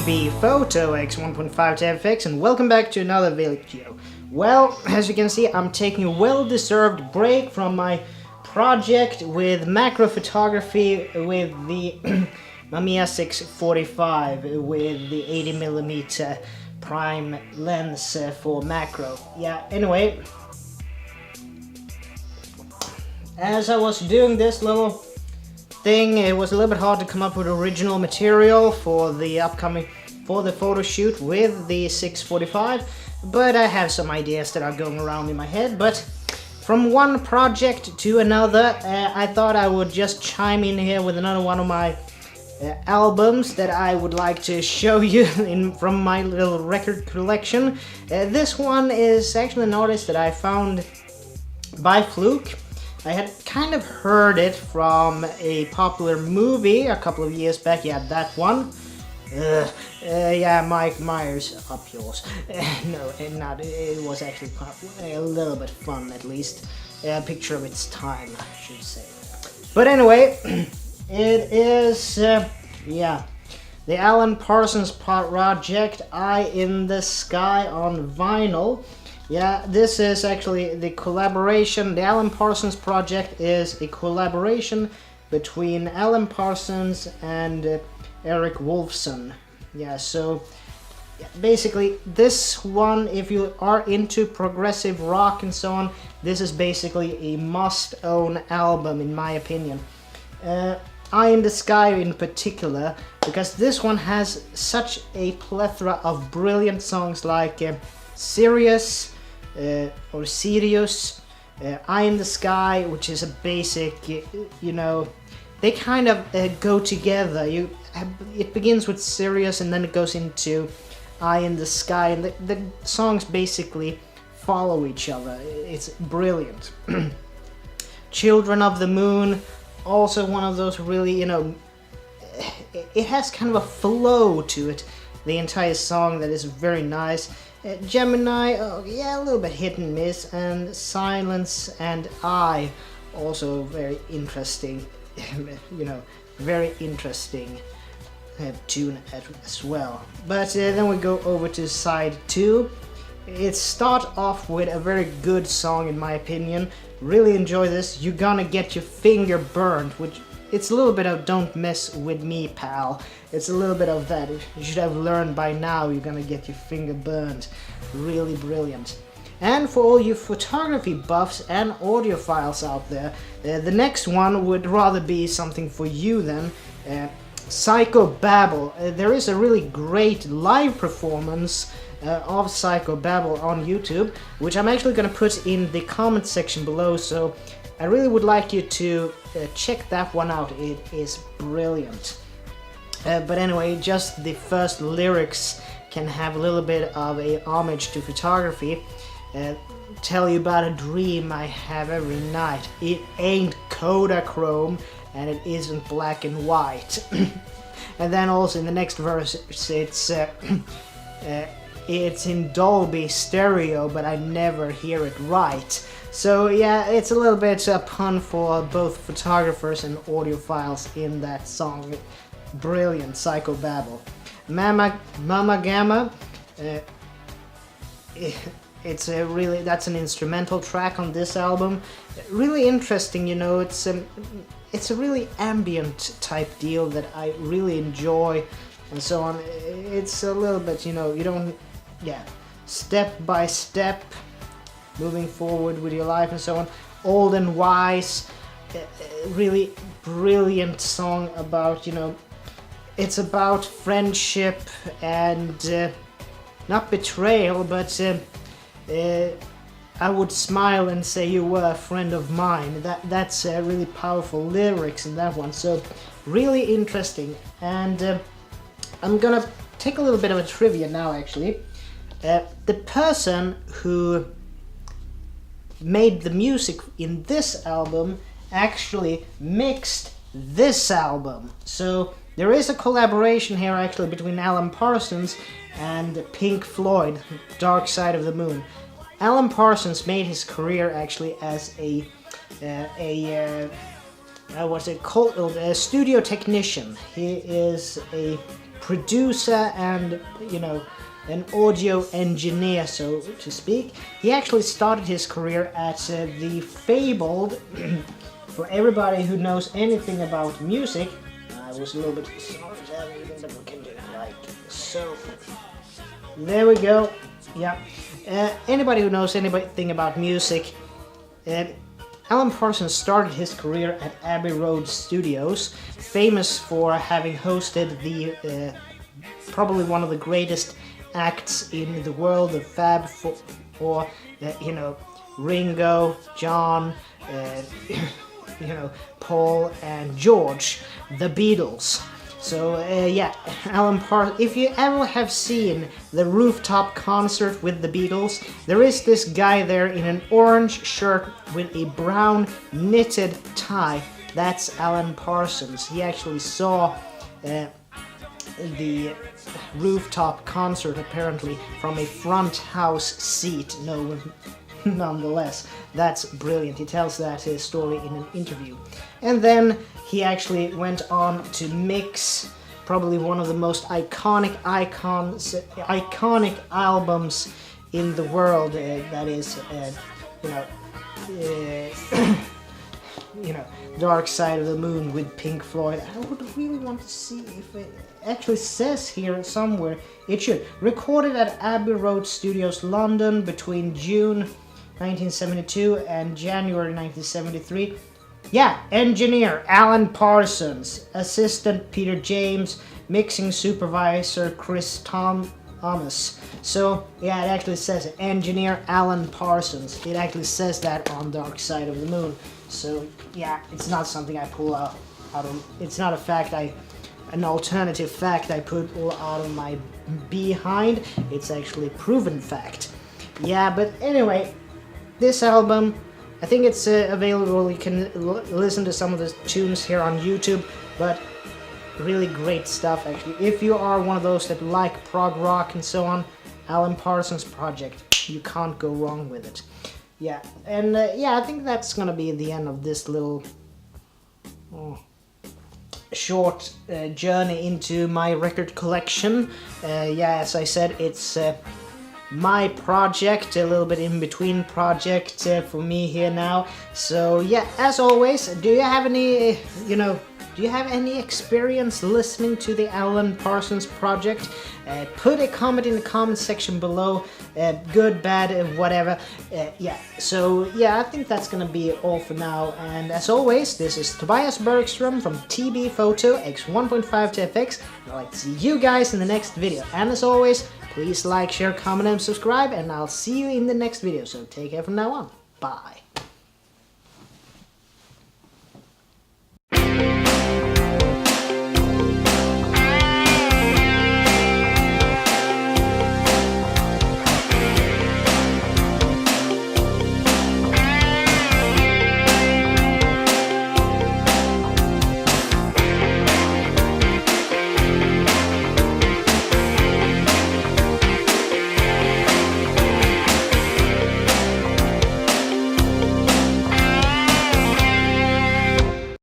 T.B.Photo X 1.5 TFX, and welcome back to another video. Well, as you can see, I'm taking a well-deserved break from my project with macro photography with the Mamiya 645 with the 80mm prime lens for macro. Yeah, anyway, as I was doing this little thing, it was a little bit hard to come up with original material for the photo shoot with the 645, but I have some ideas that are going around in my head. But from one project to another, I thought I would just chime in here with another one of my albums that I would like to show you from my little record collection. This one is actually an artist that I found by fluke. I had kind of heard it from a popular movie a couple of years back. Yeah, that one. Yeah, Mike Myers, up yours. No, it was actually a little bit fun, at least. A picture of its time, I should say. But anyway, it is, yeah, the Alan Parsons project, Eye in the Sky on vinyl. Yeah, this is actually the collaboration. The Alan Parsons project is a collaboration between Alan Parsons and Eric Wolfson. Yeah, so basically this one, if you are into progressive rock and so on, this is basically a must-own album in my opinion. Eye in the Sky in particular, because this one has such a plethora of brilliant songs like Sirius, or Sirius, Eye in the Sky, which is a basic, you know, they kind of go together. It begins with Sirius and then it goes into Eye in the Sky, and the songs basically follow each other. It's brilliant. Children of the Moon, also one of those really, you know, it has kind of a flow to it, the entire song, that is very nice. Gemini, oh, yeah, a little bit hit and miss, and Silence and I, also very interesting, you know, very interesting tune as well. But then we go over to side 2. It starts off with a very good song in my opinion. Really enjoy this. You're gonna get your finger burned, which it's a little bit of Don't Mess With Me, Pal. It's a little bit of that. You should have learned by now you're gonna get your finger burned. Really brilliant. And for all you photography buffs and audiophiles out there, the next one would rather be something for you then. Psychobabble. There is a really great live performance of Psychobabble on YouTube, which I'm actually gonna put in the comment section below, so I really would like you to check that one out. It is brilliant. But anyway, just the first lyrics can have a little bit of a homage to photography. Tell you about a dream I have every night. It ain't Kodachrome and it isn't black and white. And then also in the next verse it's in Dolby stereo, but I never hear it right. So yeah, it's a little bit a pun for both photographers and audiophiles in that song. Brilliant, Psychobabble. Mama Gamma, it's a really, that's an instrumental track on this album. Really interesting, you know, it's a really ambient type deal that I really enjoy and so on. It's a little bit, you know, you don't, yeah, step by step, moving forward with your life and so on. Old and Wise, really brilliant song about, you know, it's about friendship and not betrayal, but I would smile and say you were a friend of mine. That's really powerful lyrics in that one, so really interesting. And I'm gonna take a little bit of a trivia now actually. The person who made the music in this album actually mixed this album. So there is a collaboration here actually between Alan Parsons and Pink Floyd, Dark Side of the Moon. Alan Parsons made his career actually as a what's it called? A studio technician. He is a producer and, you know, an audio engineer, so to speak. He actually started his career at the fabled, for everybody who knows anything about music, I was a little bit sorry to have anything, but we can do it like so. There we go. Yeah. Anybody who knows anything about music, Alan Parsons started his career at Abbey Road Studios, famous for having hosted the probably one of the greatest acts in the world of Fab Four, you know, Ringo, John, you know, Paul and George, the Beatles. So yeah, Alan Parsons, if you ever have seen the rooftop concert with the Beatles, there is this guy there in an orange shirt with a brown knitted tie. That's Alan Parsons. He actually saw the rooftop concert apparently from a front house seat. No, nonetheless, that's brilliant. He tells that story in an interview. And then he actually went on to mix probably one of the most iconic albums in the world. That is, you know, you know, Dark Side of the Moon with Pink Floyd. I would really want to see if it actually says here somewhere. It should. Recorded at Abbey Road Studios, London, between June 1972 and January 1973. Yeah, engineer Alan Parsons, assistant Peter James, mixing supervisor Chris Thomas. So yeah, it actually says engineer Alan Parsons. It actually says that on Dark Side of the Moon. So yeah, it's not something I pull out of. It's not a fact an alternative fact I put out of my behind. It's actually proven fact. Yeah, but anyway, this album, I think it's available. You can listen to some of the tunes here on YouTube, but really great stuff actually. If you are one of those that like prog rock and so on, Alan Parsons project, you can't go wrong with it. Yeah, and yeah, I think that's gonna be the end of this little short journey into my record collection. Yeah, as I said, it's my project, a little bit in between project for me here now. So yeah, as always, do you have any, you know, do you have any experience listening to the Alan Parsons project? Put a comment in the comment section below, good, bad, whatever. Yeah, so yeah, I think that's gonna be all for now. And as always, this is Tobias Bergström from T.B.Photo X1.5 to FX. I'd like to see you guys in the next video. And as always, please like, share, comment, and subscribe. And I'll see you in the next video. So take care from now on. Bye.